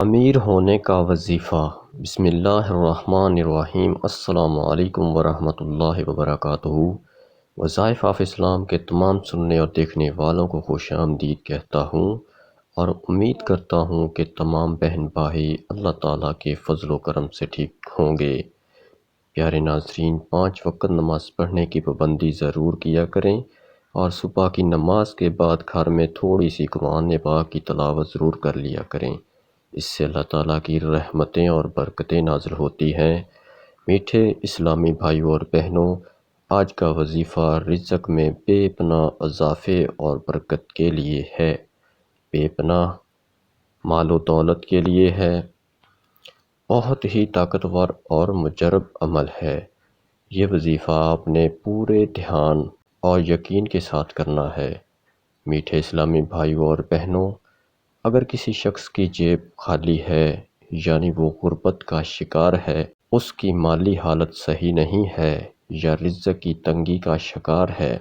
امیر ہونے کا وظیفہ۔ بسم اللہ الرحمن الرحیم۔ السلام علیکم ورحمۃ اللہ وبرکاتہ۔ وظائف آف اسلام کے تمام سننے اور دیکھنے والوں کو خوش آمدید کہتا ہوں اور امید کرتا ہوں کہ تمام بہن بھائی اللہ تعالیٰ کے فضل و کرم سے ٹھیک ہوں گے۔ پیارے ناظرین، 5 وقت نماز پڑھنے کی پابندی ضرور کیا کریں اور صبح کی نماز کے بعد گھر میں تھوڑی سی قرآن پاک کی تلاوت ضرور کر لیا کریں۔ اس سے اللہ تعالیٰ کی رحمتیں اور برکتیں نازل ہوتی ہیں۔ میٹھے اسلامی بھائیوں اور بہنوں، آج کا وظیفہ رزق میں بے پناہ اضافے اور برکت کے لیے ہے، بے پناہ مال و دولت کے لیے ہے۔ بہت ہی طاقتور اور مجرب عمل ہے۔ یہ وظیفہ آپ نے پورے دھیان اور یقین کے ساتھ کرنا ہے۔ میٹھے اسلامی بھائیوں اور بہنوں، اگر کسی شخص کی جیب خالی ہے، یعنی وہ غربت کا شکار ہے، اس کی مالی حالت صحیح نہیں ہے، یا رزق کی تنگی کا شکار ہے،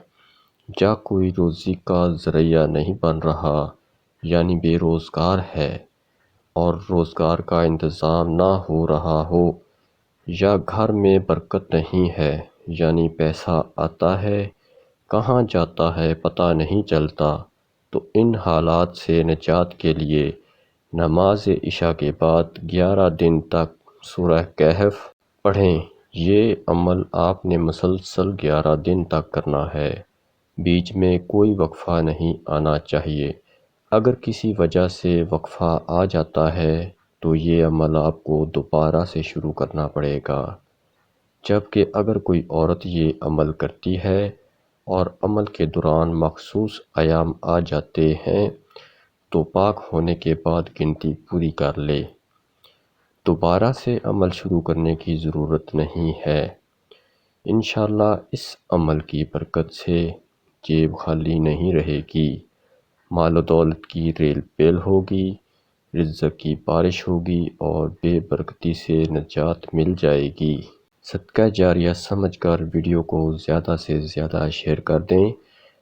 یا کوئی روزی کا ذریعہ نہیں بن رہا، یعنی بے روزگار ہے اور روزگار کا انتظام نہ ہو رہا ہو، یا گھر میں برکت نہیں ہے، یعنی پیسہ آتا ہے کہاں جاتا ہے پتہ نہیں چلتا، تو ان حالات سے نجات کے لیے نماز عشاء کے بعد 11 دن تک سورہ کہف پڑھیں۔ یہ عمل آپ نے مسلسل 11 دن تک کرنا ہے، بیچ میں کوئی وقفہ نہیں آنا چاہیے۔ اگر کسی وجہ سے وقفہ آ جاتا ہے تو یہ عمل آپ کو دوبارہ سے شروع کرنا پڑے گا۔ جبکہ اگر کوئی عورت یہ عمل کرتی ہے اور عمل کے دوران مخصوص ایام آ جاتے ہیں تو پاک ہونے کے بعد گنتی پوری کر لے، دوبارہ سے عمل شروع کرنے کی ضرورت نہیں ہے۔ انشاءاللہ اس عمل کی برکت سے جیب خالی نہیں رہے گی، مال و دولت کی ریل پیل ہوگی، رزق کی بارش ہوگی اور بے برکتی سے نجات مل جائے گی۔ صدقہ جاریہ سمجھ کر ویڈیو کو زیادہ سے زیادہ شیئر کر دیں۔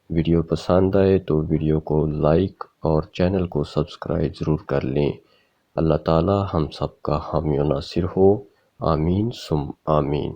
ویڈیو پسند آئے تو ویڈیو کو لائک اور چینل کو سبسکرائب ضرور کر لیں۔ اللہ تعالی ہم سب کا حامی و ناصر ہو، آمین ثم آمین۔